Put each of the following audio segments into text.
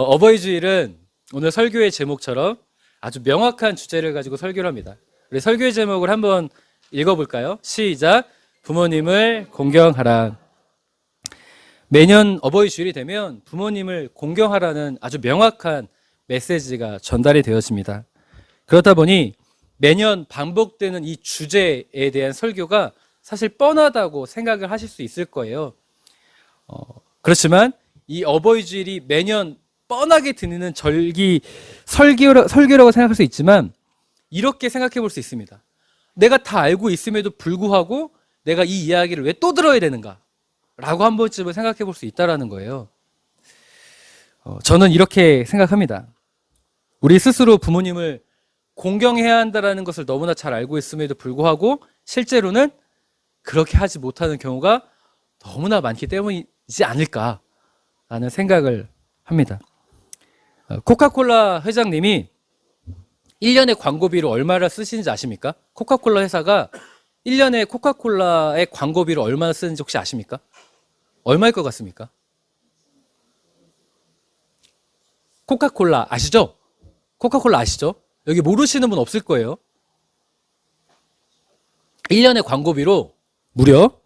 어버이 주일은 오늘 설교의 제목처럼 아주 명확한 주제를 가지고 설교를 합니다. 우리 설교의 제목을 한번 읽어볼까요? 시작. 부모님을 공경하라. 매년 어버이 주일이 되면 부모님을 공경하라는 아주 명확한 메시지가 전달이 되어집니다. 그렇다 보니 매년 반복되는 이 주제에 대한 설교가 사실 뻔하다고 생각을 하실 수 있을 거예요. 그렇지만 이 어버이 주일이 매년 뻔하게 들리는 설교라고 생각할 수 있지만 이렇게 생각해 볼 수 있습니다. 내가 다 알고 있음에도 불구하고 내가 이 이야기를 왜 또 들어야 되는가? 라고 한 번쯤은 생각해 볼 수 있다는 거예요. 저는 이렇게 생각합니다. 우리 스스로 부모님을 공경해야 한다는 것을 너무나 잘 알고 있음에도 불구하고 실제로는 그렇게 하지 못하는 경우가 너무나 많기 때문이지 않을까라는 생각을 합니다. 코카콜라 회장님이 1년에 광고비를 얼마나 쓰시는지 아십니까? 코카콜라 회사가 1년에 코카콜라의 광고비를 얼마나 쓰는지 혹시 아십니까? 얼마일 것 같습니까? 코카콜라 아시죠? 코카콜라 아시죠? 여기 모르시는 분 없을 거예요. 1년에 광고비로 무려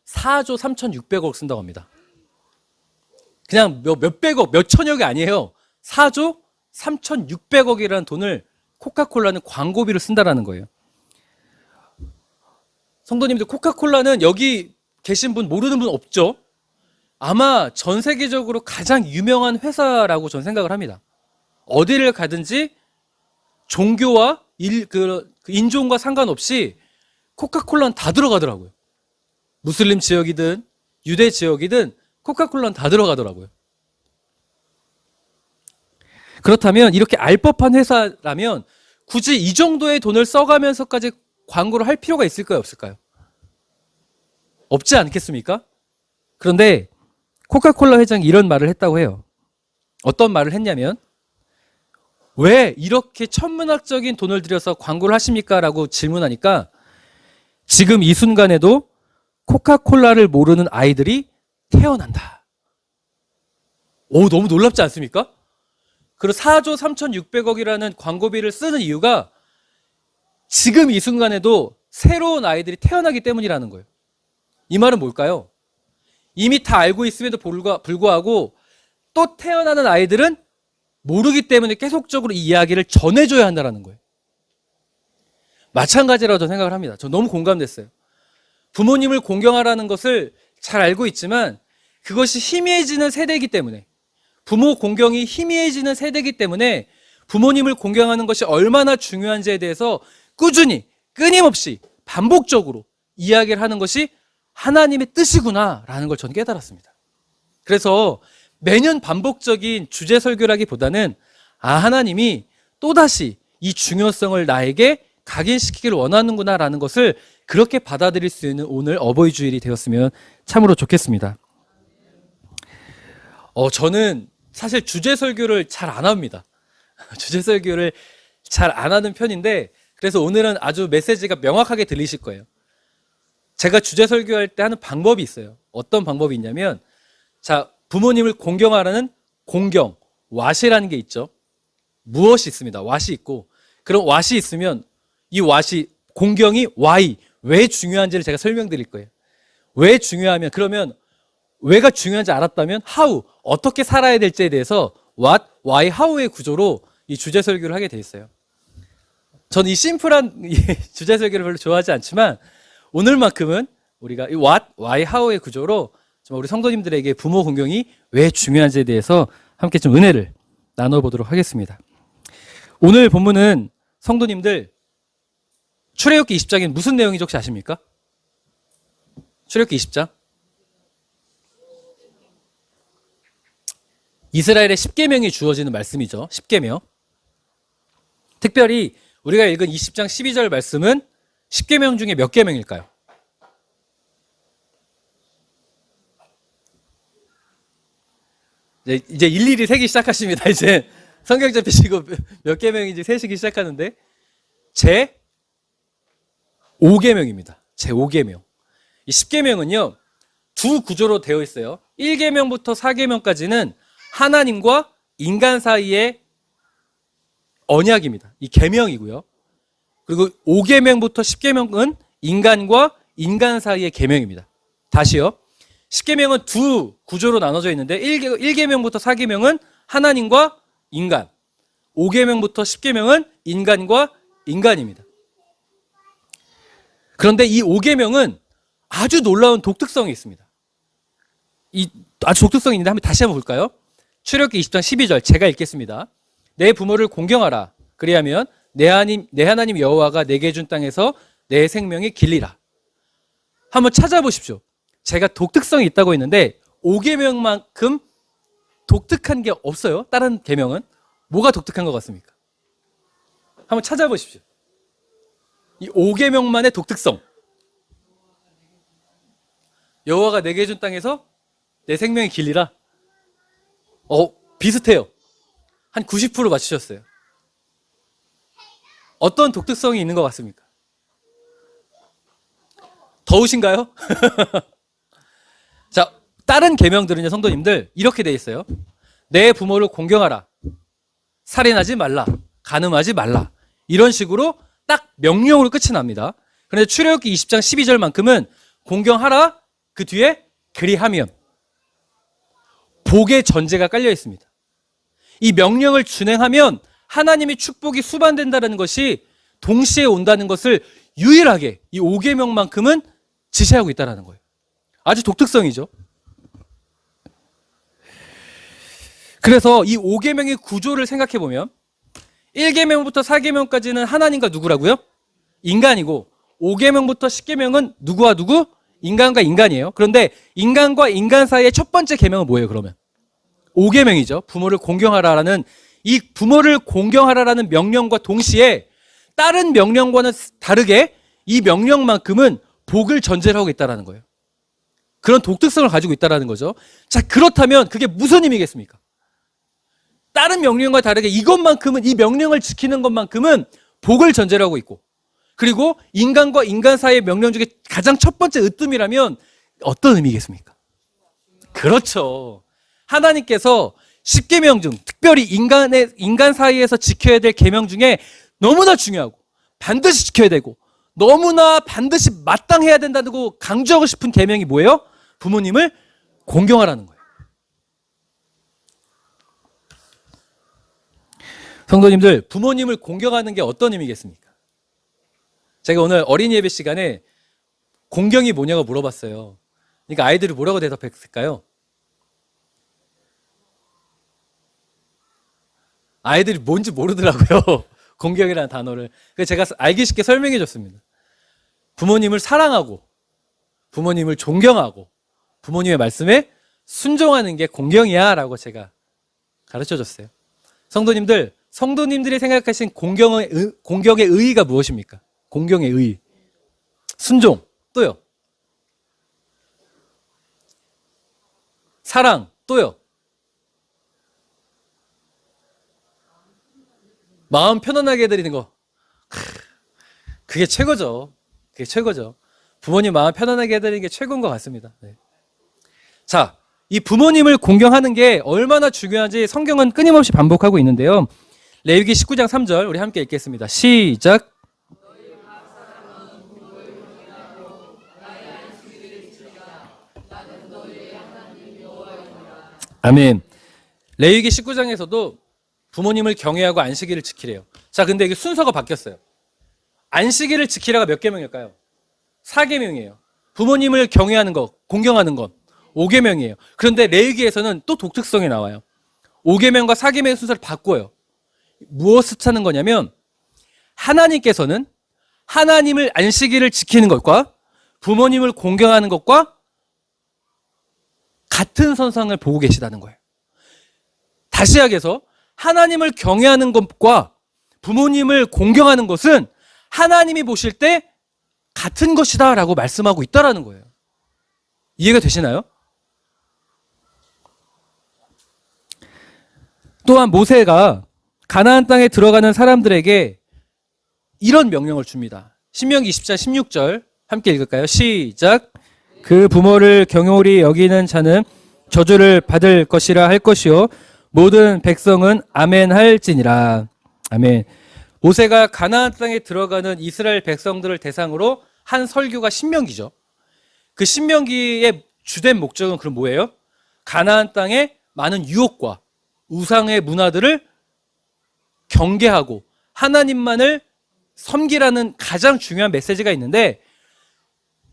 4조 3,600억 쓴다고 합니다. 그냥 몇백억, 몇천억이 아니에요. 4조 3,600억이라는 돈을 코카콜라는 광고비로 쓴다라는 거예요. 성도님들, 코카콜라는 여기 계신 분 모르는 분 없죠? 아마 전 세계적으로 가장 유명한 회사라고 저는 생각을 합니다. 어디를 가든지 종교와 인종과 상관없이 코카콜라는 다 들어가더라고요. 무슬림 지역이든 유대 지역이든 코카콜라는 다 들어가더라고요. 그렇다면 이렇게 알법한 회사라면 굳이 이 정도의 돈을 써가면서까지 광고를 할 필요가 있을까요? 없을까요? 없지 않겠습니까? 그런데 코카콜라 회장이 이런 말을 했다고 해요. 어떤 말을 했냐면 왜 이렇게 천문학적인 돈을 들여서 광고를 하십니까? 라고 질문하니까 지금 이 순간에도 코카콜라를 모르는 아이들이 태어난다. 오, 너무 놀랍지 않습니까? 그리고 4조 3,600억이라는 광고비를 쓰는 이유가 지금 이 순간에도 새로운 아이들이 태어나기 때문이라는 거예요. 이 말은 뭘까요? 이미 다 알고 있음에도 불구하고 또 태어나는 아이들은 모르기 때문에 계속적으로 이 이야기를 전해줘야 한다는 거예요. 마찬가지라고 저는 생각을 합니다. 저 너무 공감됐어요. 부모님을 공경하라는 것을 잘 알고 있지만 그것이 희미해지는 세대이기 때문에, 부모 공경이 희미해지는 세대이기 때문에 부모님을 공경하는 것이 얼마나 중요한지에 대해서 꾸준히 끊임없이 반복적으로 이야기를 하는 것이 하나님의 뜻이구나라는 걸 저는 깨달았습니다. 그래서 매년 반복적인 주제 설교라기보다는 하나님이 또다시 이 중요성을 나에게 각인시키기를 원하는구나라는 것을 그렇게 받아들일 수 있는 오늘 어버이 주일이 되었으면 참으로 좋겠습니다. 저는 사실 주제 설교를 잘 안 합니다. 주제 설교를 잘 안 하는 편인데 그래서 오늘은 아주 메시지가 명확하게 들리실 거예요. 제가 주제 설교할 때 하는 방법이 있어요. 어떤 방법이 있냐면, 자, 부모님을 공경하라는 공경, 왓이라는 게 있죠. 무엇이 있습니다. 왓이 있고, 그럼 왓이 있으면 이 왓이, 공경이 why, 왜 중요한지를 제가 설명드릴 거예요. 왜 중요하면, 그러면 왜가 중요한지 알았다면 how, 어떻게 살아야 될지에 대해서 what, why, how의 구조로 이 주제 설교를 하게 돼 있어요. 저는 이 심플한 주제 설교를 별로 좋아하지 않지만 오늘만큼은 우리가 이 what, why, how의 구조로 우리 성도님들에게 부모 공경이 왜 중요한지에 대해서 함께 좀 은혜를 나눠보도록 하겠습니다. 오늘 본문은 성도님들 출애굽기 20장엔 무슨 내용인지 혹시 아십니까? 출애굽기 20장? 이스라엘의 10계명이 주어지는 말씀이죠. 10계명. 특별히 우리가 읽은 20장 12절 말씀은 10계명 중에 몇 계명일까요? 이제 일일이 세기 시작하십니다. 이제 성경 접히시고 몇 계명인지 세시기 시작하는데 제 5계명입니다. 제 5계명. 이 10계명은요. 두 구조로 되어 있어요. 1계명부터 4계명까지는 하나님과 인간 사이의 언약입니다. 이 계명이고요. 그리고 5계명부터 10계명은 인간과 인간 사이의 계명입니다. 다시요. 10계명은 두 구조로 나눠져 있는데 1계명부터 4계명은 하나님과 인간, 5계명부터 10계명은 인간과 인간입니다. 그런데 이 5계명은 아주 놀라운 독특성이 있습니다. 이 아주 독특성이 있는데 다시 한번 볼까요? 출애굽기 20장 12절 제가 읽겠습니다. 내 부모를 공경하라. 그리하면 내 하나님 여호와가 내게 준 땅에서 내 생명이 길리라. 한번 찾아보십시오. 제가 독특성이 있다고 했는데 5계명만큼 독특한 게 없어요. 다른 계명은. 뭐가 독특한 것 같습니까? 한번 찾아보십시오. 이 5계명만의 독특성. 여호와가 내게 준 땅에서 내 생명이 길리라. 비슷해요. 한 90% 맞추셨어요. 어떤 독특성이 있는 것 같습니까? 더우신가요? 자, 다른 계명들은요, 성도님들 이렇게 돼 있어요. 내 부모를 공경하라. 살인하지 말라. 간음하지 말라. 이런 식으로 딱 명령으로 끝이 납니다. 그런데 출애굽기 20장 12절만큼은 공경하라. 그 뒤에 그리하면 복의 전제가 깔려 있습니다. 이 명령을 준행하면 하나님의 축복이 수반된다는 것이 동시에 온다는 것을 유일하게 이 5계명만큼은 지시하고 있다는 거예요. 아주 독특성이죠. 그래서 이 5계명의 구조를 생각해 보면 1계명부터 4계명까지는 하나님과 누구라고요? 인간이고 5계명부터 10계명은 누구와 누구? 인간과 인간이에요. 그런데 인간과 인간 사이의 첫 번째 계명은 뭐예요, 그러면? 5계명이죠. 부모를 공경하라라는 이 부모를 공경하라라는 명령과 동시에 다른 명령과는 다르게 이 명령만큼은 복을 전제로 하고 있다는 거예요. 그런 독특성을 가지고 있다는 거죠. 자, 그렇다면 그게 무슨 의미겠습니까? 다른 명령과 다르게 이것만큼은, 이 명령을 지키는 것만큼은 복을 전제로 하고 있고, 그리고 인간과 인간 사이의 명령 중에 가장 첫 번째 으뜸이라면 어떤 의미겠습니까? 그렇죠. 하나님께서 10계명 중 특별히 인간 사이에서 지켜야 될 계명 중에 너무나 중요하고 반드시 지켜야 되고 너무나 반드시 마땅해야 된다고 강조하고 싶은 계명이 뭐예요? 부모님을 공경하라는 거예요. 성도님들, 부모님을 공경하는 게 어떤 의미겠습니까? 제가 오늘 어린이 예배 시간에 공경이 뭐냐고 물어봤어요. 그러니까 아이들이 뭐라고 대답했을까요? 아이들이 뭔지 모르더라고요. 공경이라는 단어를. 그래서 제가 알기 쉽게 설명해 줬습니다. 부모님을 사랑하고 부모님을 존경하고 부모님의 말씀에 순종하는 게 공경이야 라고 제가 가르쳐 줬어요. 성도님들이 생각하신 공경의 의의가 무엇입니까? 공경의 의의. 순종. 또요. 사랑. 또요. 마음 편안하게 해드리는 거. 그게 최고죠. 그게 최고죠. 부모님 마음 편안하게 해드리는 게 최고인 것 같습니다. 네. 자, 이 부모님을 공경하는 게 얼마나 중요한지 성경은 끊임없이 반복하고 있는데요. 레위기 19장 3절 우리 함께 읽겠습니다. 시작. 아멘. 레위기 19장에서도 부모님을 경외하고 안식일을 지키래요. 자, 근데 이게 순서가 바뀌었어요. 안식일을 지키라가 몇 계명일까요? 4계명이에요. 부모님을 경외하는 것, 공경하는 것 5계명이에요. 그런데 레위기에서는 또 독특성이 나와요. 5계명과 4계명의 순서를 바꿔요. 무엇을 찾는 거냐면 하나님께서는 하나님을 안식일을 지키는 것과 부모님을 공경하는 것과 같은 선상을 보고 계시다는 거예요. 다시 이야기해서 하나님을 경외하는 것과 부모님을 공경하는 것은 하나님이 보실 때 같은 것이다 라고 말씀하고 있다는 거예요. 이해가 되시나요? 또한 모세가 가나안 땅에 들어가는 사람들에게 이런 명령을 줍니다. 신명기 20장 16절 함께 읽을까요? 시작. 그 부모를 경홀히 여기는 자는 저주를 받을 것이라 할 것이요 모든 백성은 아멘 할지니라. 아멘. 모세가 가나안 땅에 들어가는 이스라엘 백성들을 대상으로 한 설교가 신명기죠. 그 신명기의 주된 목적은 그럼 뭐예요? 가나안 땅의 많은 유혹과 우상의 문화들을 경계하고 하나님만을 섬기라는 가장 중요한 메시지가 있는데,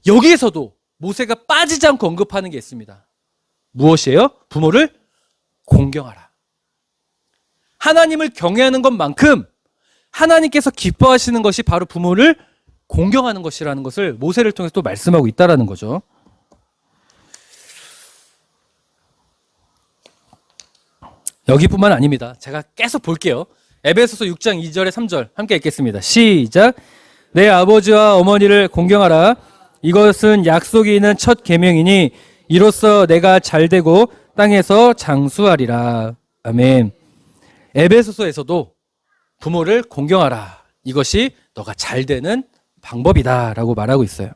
여기에서도 모세가 빠지지 않고 언급하는 게 있습니다. 무엇이에요? 부모를 공경하라. 하나님을 경외하는 것만큼 하나님께서 기뻐하시는 것이 바로 부모를 공경하는 것이라는 것을 모세를 통해서 또 말씀하고 있다는 거죠. 여기뿐만 아닙니다. 제가 계속 볼게요. 에베소서 6장 2절에 3절 함께 읽겠습니다. 시작. 내 아버지와 어머니를 공경하라. 이것은 약속이 있는 첫 계명이니 이로써 내가 잘되고 땅에서 장수하리라. 아멘. 에베소서에서도 부모를 공경하라. 이것이 너가 잘되는 방법이다 라고 말하고 있어요.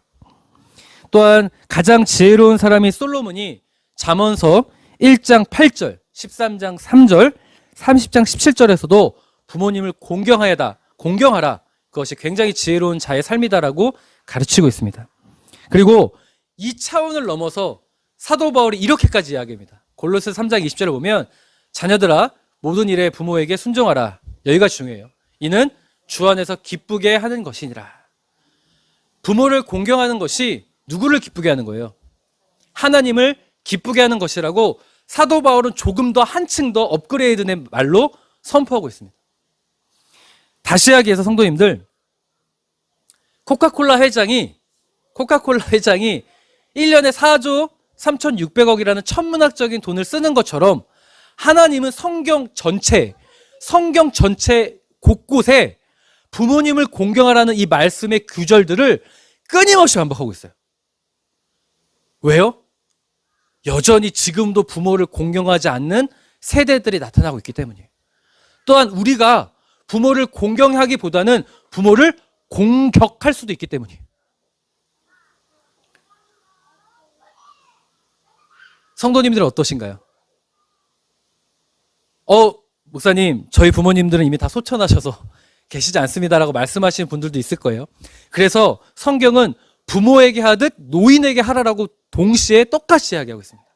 또한 가장 지혜로운 사람이 솔로몬이 잠언서 1장 8절, 13장 3절, 30장 17절에서도 부모님을 공경하라. 그것이 굉장히 지혜로운 자의 삶이다라고 가르치고 있습니다. 그리고 이 차원을 넘어서 사도 바울이 이렇게까지 이야기합니다. 골로새 3장 20절에 보면 자녀들아 모든 일에 부모에게 순종하라. 여기가 중요해요. 이는 주 안에서 기쁘게 하는 것이니라. 부모를 공경하는 것이 누구를 기쁘게 하는 거예요? 하나님을 기쁘게 하는 것이라고 사도 바울은 조금 더 한층 더 업그레이드된 말로 선포하고 있습니다. 다시 이야기해서 성도님들, 코카콜라 회장이 1년에 4조 3,600억이라는 천문학적인 돈을 쓰는 것처럼 하나님은 성경 전체 곳곳에 부모님을 공경하라는 이 말씀의 구절들을 끊임없이 반복하고 있어요. 왜요? 여전히 지금도 부모를 공경하지 않는 세대들이 나타나고 있기 때문이에요. 또한 우리가 부모를 공경하기보다는 부모를 공격할 수도 있기 때문이에요. 성도님들은 어떠신가요? 목사님, 저희 부모님들은 이미 다 소천하셔서 계시지 않습니다라고 말씀하시는 분들도 있을 거예요. 그래서 성경은 부모에게 하듯 노인에게 하라라고 동시에 똑같이 이야기하고 있습니다.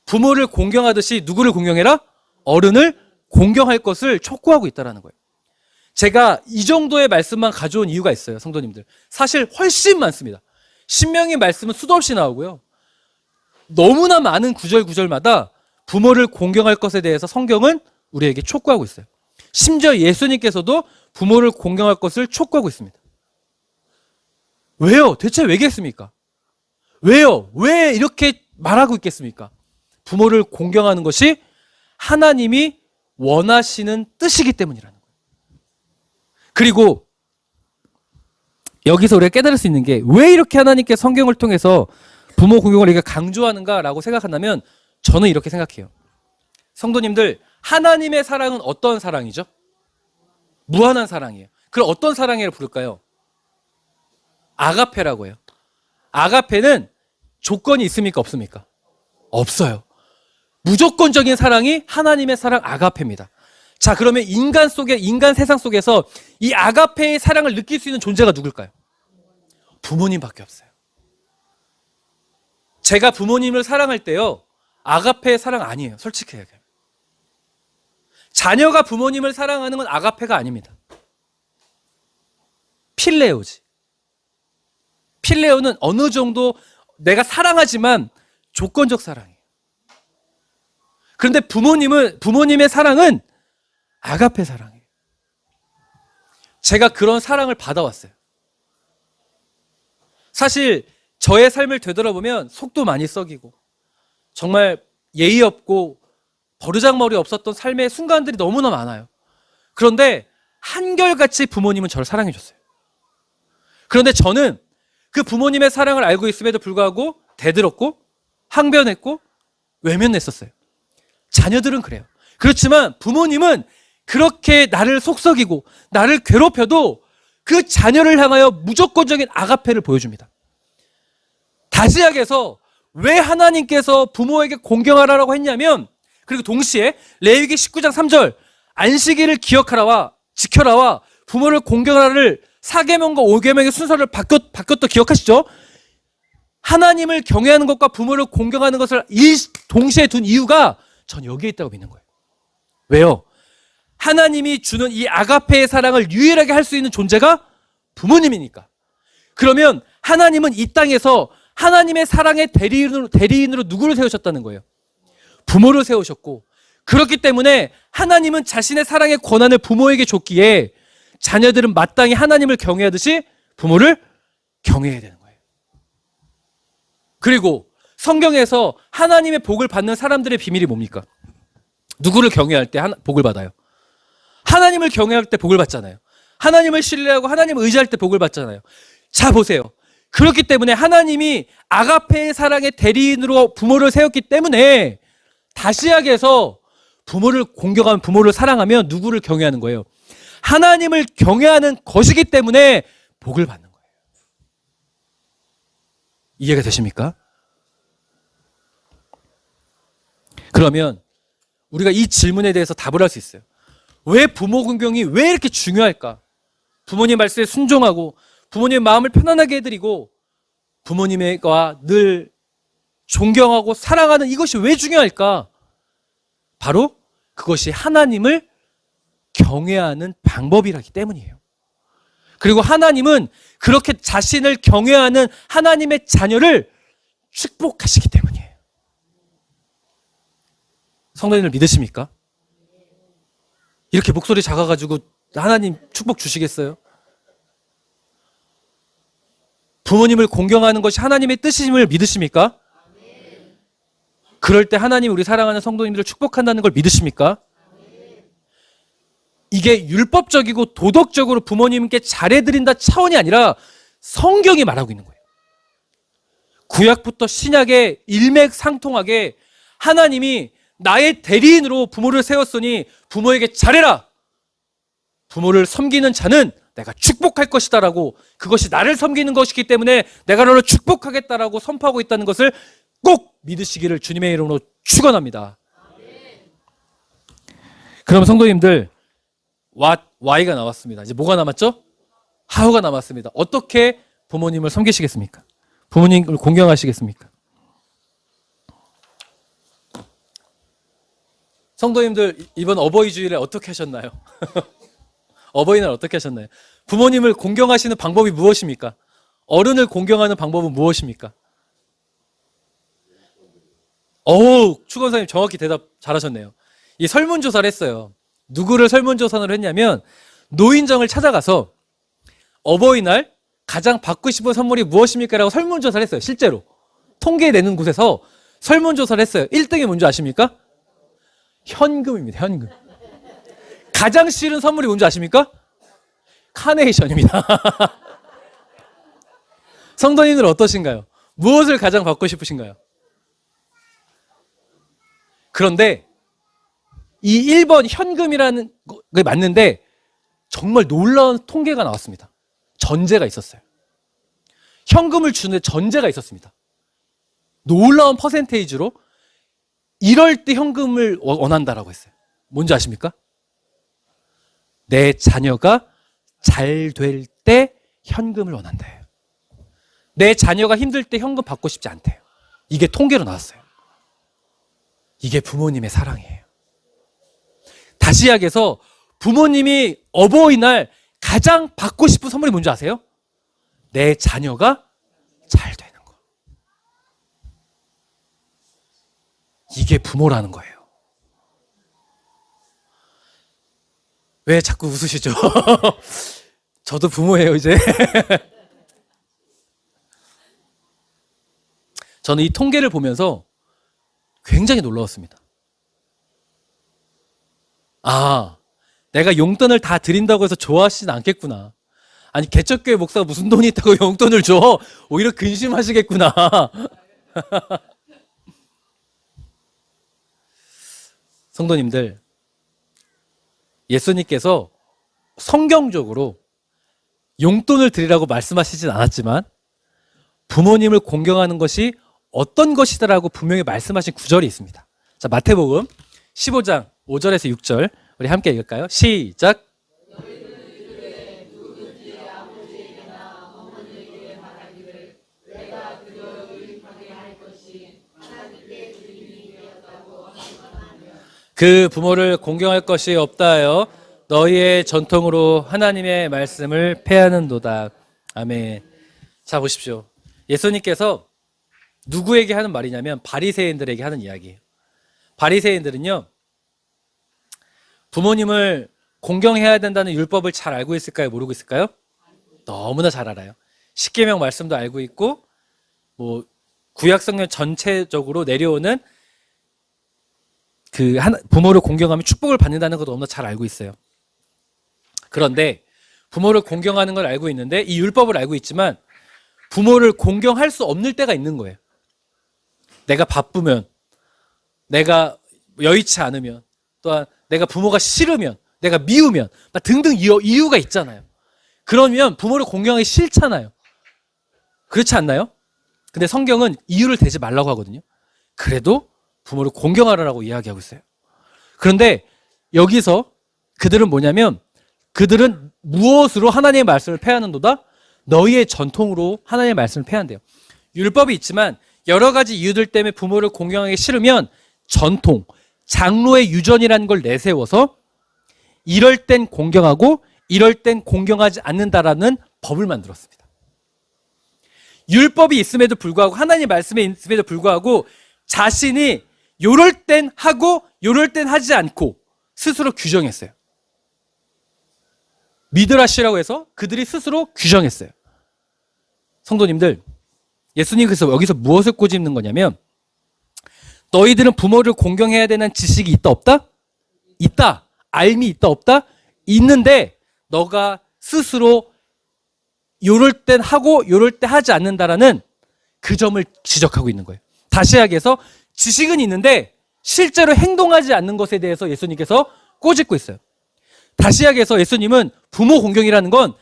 부모를 공경하듯이 누구를 공경해라? 어른을 공경할 것을 촉구하고 있다는 거예요. 제가 이 정도의 말씀만 가져온 이유가 있어요, 성도님들. 사실 훨씬 많습니다. 신명기 말씀은 수도 없이 나오고요. 너무나 많은 구절마다 부모를 공경할 것에 대해서 성경은 우리에게 촉구하고 있어요. 심지어 예수님께서도 부모를 공경할 것을 촉구하고 있습니다. 왜요? 대체 왜겠습니까? 왜요? 왜 이렇게 말하고 있겠습니까? 부모를 공경하는 것이 하나님이 원하시는 뜻이기 때문이라는 거예요. 그리고 여기서 우리가 깨달을 수 있는 게 왜 이렇게 하나님께 성경을 통해서 부모 공경을 우리가 강조하는가라고 생각한다면 저는 이렇게 생각해요. 성도님들, 하나님의 사랑은 어떤 사랑이죠? 무한한 사랑이에요. 그럼 어떤 사랑이라고 부를까요? 아가페라고 해요. 아가페는 조건이 있습니까? 없습니까? 없어요. 무조건적인 사랑이 하나님의 사랑 아가페입니다. 자, 그러면 인간 세상 속에서 이 아가페의 사랑을 느낄 수 있는 존재가 누굴까요? 부모님밖에 없어요. 제가 부모님을 사랑할 때요, 아가페의 사랑 아니에요. 솔직히 얘기해요. 자녀가 부모님을 사랑하는 건 아가페가 아닙니다. 필레오지. 필레오는 어느 정도 내가 사랑하지만 조건적 사랑이에요. 그런데 부모님의 사랑은 아가페 사랑이에요. 제가 그런 사랑을 받아왔어요. 사실 저의 삶을 되돌아보면 속도 많이 썩이고 정말 예의 없고 버르장머리 없었던 삶의 순간들이 너무나 많아요. 그런데 한결같이 부모님은 저를 사랑해 줬어요. 그런데 저는 그 부모님의 사랑을 알고 있음에도 불구하고 대들었고 항변했고 외면했었어요. 자녀들은 그래요. 그렇지만 부모님은 그렇게 나를 속썩이고 나를 괴롭혀도 그 자녀를 향하여 무조건적인 아가페를 보여줍니다. 다시 이야기해서 왜 하나님께서 부모에게 공경하라고 했냐면 그리고 동시에 레위기 19장 3절 안식일을 기억하라와 지켜라와 부모를 공경하라를 4계명과 5계명의 순서를 바뀌었다 기억하시죠? 하나님을 경외하는 것과 부모를 공경하는 것을 동시에 둔 이유가 전 여기에 있다고 믿는 거예요. 왜요? 하나님이 주는 이 아가페의 사랑을 유일하게 할 수 있는 존재가 부모님이니까. 그러면 하나님은 이 땅에서 하나님의 사랑의 대리인으로 누구를 세우셨다는 거예요? 부모를 세우셨고, 그렇기 때문에 하나님은 자신의 사랑의 권한을 부모에게 줬기에 자녀들은 마땅히 하나님을 경외하듯이 부모를 경외해야 되는 거예요. 그리고 성경에서 하나님의 복을 받는 사람들의 비밀이 뭡니까? 누구를 경외할 때 복을 받아요? 하나님을 경외할 때 복을 받잖아요. 하나님을 신뢰하고 하나님을 의지할 때 복을 받잖아요. 자, 보세요. 그렇기 때문에 하나님이 아가페의 사랑의 대리인으로 부모를 세웠기 때문에 다시약에서 부모를 공경하면, 부모를 사랑하면 누구를 경외하는 거예요? 하나님을 경외하는 것이기 때문에 복을 받는 거예요. 이해가 되십니까? 그러면 우리가 이 질문에 대해서 답을 할 수 있어요. 왜 부모 공경이 왜 이렇게 중요할까? 부모님 말씀에 순종하고 부모님의 마음을 편안하게 해드리고 부모님과 늘 존경하고 사랑하는 이것이 왜 중요할까? 바로 그것이 하나님을 경외하는 방법이라기 때문이에요. 그리고 하나님은 그렇게 자신을 경외하는 하나님의 자녀를 축복하시기 때문이에요. 성도님들 믿으십니까? 이렇게 목소리 작아가지고 하나님 축복 주시겠어요? 부모님을 공경하는 것이 하나님의 뜻임을 믿으십니까? 그럴 때 하나님 우리 사랑하는 성도님들을 축복한다는 걸 믿으십니까? 이게 율법적이고 도덕적으로 부모님께 잘해드린다 차원이 아니라 성경이 말하고 있는 거예요. 구약부터 신약에 일맥상통하게 하나님이 나의 대리인으로 부모를 세웠으니 부모에게 잘해라. 부모를 섬기는 자는 내가 축복할 것이다 라고, 그것이 나를 섬기는 것이기 때문에 내가 너를 축복하겠다라고 선포하고 있다는 것을 꼭 믿으시기를 주님의 이름으로 축원합니다. 그럼 성도님들, Y가 나왔습니다. 이제 뭐가 남았죠? How가 남았습니다. 어떻게 부모님을 섬기시겠습니까? 부모님을 공경하시겠습니까? 성도님들, 이번 어버이 주일에 어떻게 하셨나요? 어버이날 어떻게 하셨나요? 부모님을 공경하시는 방법이 무엇입니까? 어른을 공경하는 방법은 무엇입니까? 추건사님 정확히 대답 잘하셨네요. 이 설문조사를 했어요. 누구를 설문조사를 했냐면 노인정을 찾아가서 어버이날 가장 받고 싶은 선물이 무엇입니까? 라고 설문조사를 했어요. 실제로 통계 내는 곳에서 설문조사를 했어요. 1등이 뭔지 아십니까? 현금입니다. 현금. 가장 싫은 선물이 뭔지 아십니까? 카네이션입니다. 성도님들 어떠신가요? 무엇을 가장 받고 싶으신가요? 그런데 이 1번 현금이라는 게 맞는데 정말 놀라운 통계가 나왔습니다. 전제가 있었어요. 현금을 주는데 전제가 있었습니다. 놀라운 퍼센테이지로 이럴 때 현금을 원한다라고 했어요. 뭔지 아십니까? 내 자녀가 잘 될 때 현금을 원한대요. 내 자녀가 힘들 때 현금 받고 싶지 않대요. 이게 통계로 나왔어요. 이게 부모님의 사랑이에요. 다시 이야기해서 부모님이 어버이날 가장 받고 싶은 선물이 뭔지 아세요? 내 자녀가 잘 되는 거. 이게 부모라는 거예요. 왜 자꾸 웃으시죠? 저도 부모예요, 이제. 저는 이 통계를 보면서 굉장히 놀라웠습니다. 내가 용돈을 다 드린다고 해서 좋아하시진 않겠구나. 아니, 개척교회 목사가 무슨 돈이 있다고 용돈을 줘? 오히려 근심하시겠구나. 성도님들, 예수님께서 성경적으로 용돈을 드리라고 말씀하시진 않았지만 부모님을 공경하는 것이 어떤 것이다라고 분명히 말씀하신 구절이 있습니다. 자, 마태복음 15장 5절에서 6절 우리 함께 읽을까요? 시작. 그 부모를 공경할 것이 없다 하여 너희의 전통으로 하나님의 말씀을 폐하는도다. 아멘. 자, 보십시오. 예수님께서 누구에게 하는 말이냐면 바리새인들에게 하는 이야기예요. 바리새인들은요, 부모님을 공경해야 된다는 율법을 잘 알고 있을까요? 모르고 있을까요? 너무나 잘 알아요. 십계명 말씀도 알고 있고, 뭐 구약성경 전체적으로 내려오는 부모를 공경하면 축복을 받는다는 것도 너무나 잘 알고 있어요. 그런데 부모를 공경하는 걸 알고 있는데 이 율법을 알고 있지만 부모를 공경할 수 없는 때가 있는 거예요. 내가 바쁘면, 내가 여의치 않으면, 또한 내가 부모가 싫으면, 내가 미우면 등등 이유가 있잖아요. 그러면 부모를 공경하기 싫잖아요. 그렇지 않나요? 근데 성경은 이유를 대지 말라고 하거든요. 그래도 부모를 공경하라고 이야기하고 있어요. 그런데 여기서 그들은 뭐냐면 그들은 무엇으로 하나님의 말씀을 폐하는도다? 너희의 전통으로 하나님의 말씀을 폐한대요. 율법이 있지만 여러 가지 이유들 때문에 부모를 공경하기 싫으면 전통, 장로의 유전이라는 걸 내세워서 이럴 땐 공경하고 이럴 땐 공경하지 않는다라는 법을 만들었습니다. 율법이 있음에도 불구하고, 하나님의 말씀에 있음에도 불구하고 자신이 요럴 땐 하고 요럴 땐 하지 않고 스스로 규정했어요. 미드라시라고 해서 그들이 스스로 규정했어요. 성도님들, 예수님께서 여기서 무엇을 꼬집는 거냐면 너희들은 부모를 공경해야 되는 지식이 있다 없다? 있다. 알미 있다 없다? 있는데 너가 스스로 요럴 땐 하고 요럴 때 하지 않는다라는 그 점을 지적하고 있는 거예요. 다시 이야기해서 지식은 있는데 실제로 행동하지 않는 것에 대해서 예수님께서 꼬집고 있어요. 다시 이야기해서 예수님은 부모 공경이라는 건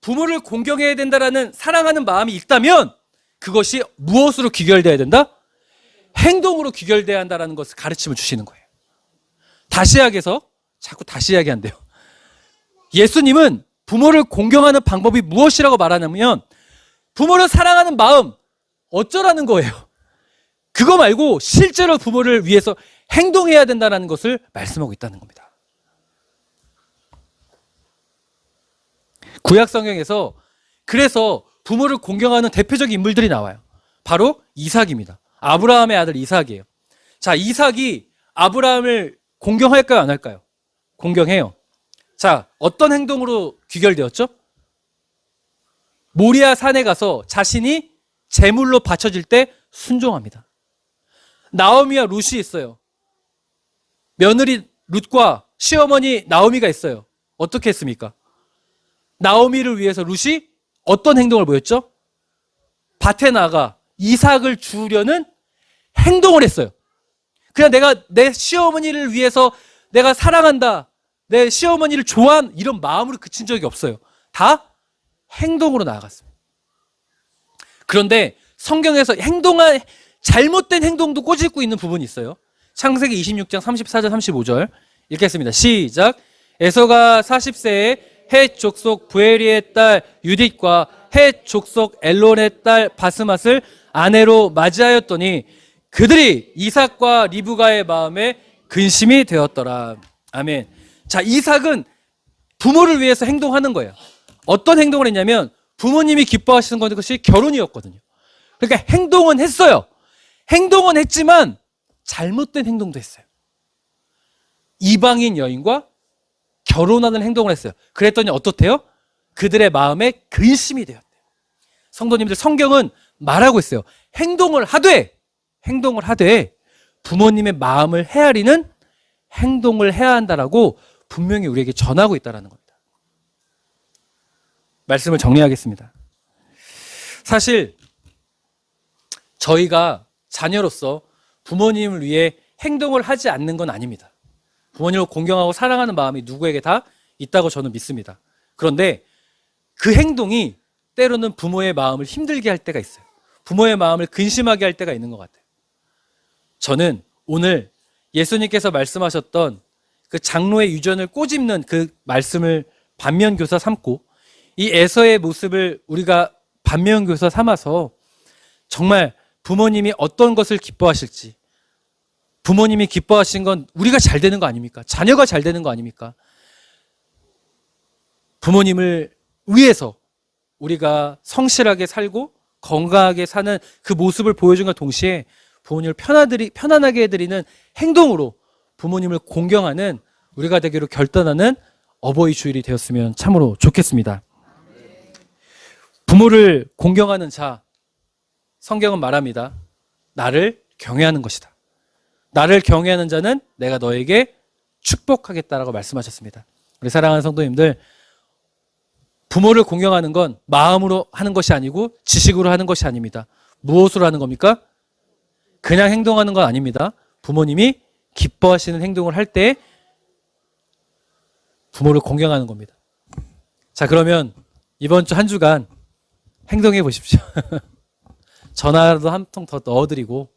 부모를 공경해야 된다라는 사랑하는 마음이 있다면 그것이 무엇으로 귀결돼야 된다? 행동으로 귀결돼야 한다라는 것을 가르침을 주시는 거예요. 다시 이야기해서 자꾸 다시 이야기한대요. 예수님은 부모를 공경하는 방법이 무엇이라고 말하냐면 부모를 사랑하는 마음 어쩌라는 거예요. 그거 말고 실제로 부모를 위해서 행동해야 된다는 것을 말씀하고 있다는 겁니다. 구약 성경에서 그래서 부모를 공경하는 대표적인 인물들이 나와요. 바로 이삭입니다. 아브라함의 아들 이삭이에요. 자, 이삭이 아브라함을 공경할까요, 안 할까요? 공경해요. 자, 어떤 행동으로 귀결되었죠? 모리아 산에 가서 자신이 제물로 바쳐질 때 순종합니다. 나오미와 룻이 있어요. 며느리 룻과 시어머니 나오미가 있어요. 어떻게 했습니까? 나오미를 위해서 룻이 어떤 행동을 보였죠? 밭에 나가 이삭을 주려는 행동을 했어요. 그냥 내가 내 시어머니를 위해서 내가 사랑한다, 내 시어머니를 좋아한 이런 마음으로 그친 적이 없어요. 다 행동으로 나아갔습니다. 그런데 성경에서 잘못된 행동도 꼬집고 있는 부분이 있어요. 창세기 26장 34절 35절 읽겠습니다. 시작. 에서가 40세에 헷 족속 부에리의 딸 유딧과 헷 족속 엘론의 딸 바스맛을 아내로 맞이하였더니 그들이 이삭과 리브가의 마음에 근심이 되었더라. 아멘. 자, 이삭은 부모를 위해서 행동하는 거예요. 어떤 행동을 했냐면 부모님이 기뻐하시는 것이 결혼이었거든요. 그러니까 행동은 했어요. 행동은 했지만 잘못된 행동도 했어요. 이방인 여인과 결혼하는 행동을 했어요. 그랬더니 어떻대요? 그들의 마음에 근심이 되었대요. 성도님들, 성경은 말하고 있어요. 행동을 하되 부모님의 마음을 헤아리는 행동을 해야 한다라고 분명히 우리에게 전하고 있다는 겁니다. 말씀을 정리하겠습니다. 사실 저희가 자녀로서 부모님을 위해 행동을 하지 않는 건 아닙니다. 부모님을 공경하고 사랑하는 마음이 누구에게 다 있다고 저는 믿습니다. 그런데 그 행동이 때로는 부모의 마음을 힘들게 할 때가 있어요. 부모의 마음을 근심하게 할 때가 있는 것 같아요. 저는 오늘 예수님께서 말씀하셨던 그 장로의 유전을 꼬집는 그 말씀을 반면교사 삼고 이 에서의 모습을 우리가 반면교사 삼아서 정말 부모님이 어떤 것을 기뻐하실지, 부모님이 기뻐하신 건 우리가 잘 되는 거 아닙니까? 자녀가 잘 되는 거 아닙니까? 부모님을 위해서 우리가 성실하게 살고 건강하게 사는 그 모습을 보여준과 동시에 부모님을 편안하게 해드리는 행동으로 부모님을 공경하는 우리가 되기로 결단하는 어버이 주일이 되었으면 참으로 좋겠습니다. 부모를 공경하는 자, 성경은 말합니다. 나를 경외하는 것이다. 나를 경외하는 자는 내가 너에게 축복하겠다라고 말씀하셨습니다. 우리 사랑하는 성도님들, 부모를 공경하는 건 마음으로 하는 것이 아니고 지식으로 하는 것이 아닙니다. 무엇으로 하는 겁니까? 그냥 행동하는 건 아닙니다. 부모님이 기뻐하시는 행동을 할 때 부모를 공경하는 겁니다. 자, 그러면 이번 주 한 주간 행동해 보십시오. 전화라도 한 통 더 넣어드리고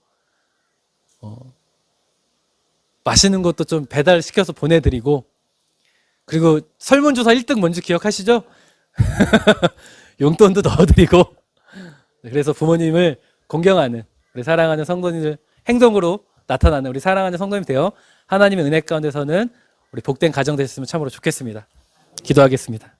맛있는 것도 좀 배달시켜서 보내드리고, 그리고 설문조사 1등 뭔지 기억하시죠? 용돈도 넣어드리고, 그래서 부모님을 공경하는 우리 사랑하는 성도님들 행동으로 나타나는 우리 사랑하는 성도님 되어 하나님의 은혜 가운데서는 우리 복된 가정 되셨으면 참으로 좋겠습니다. 기도하겠습니다.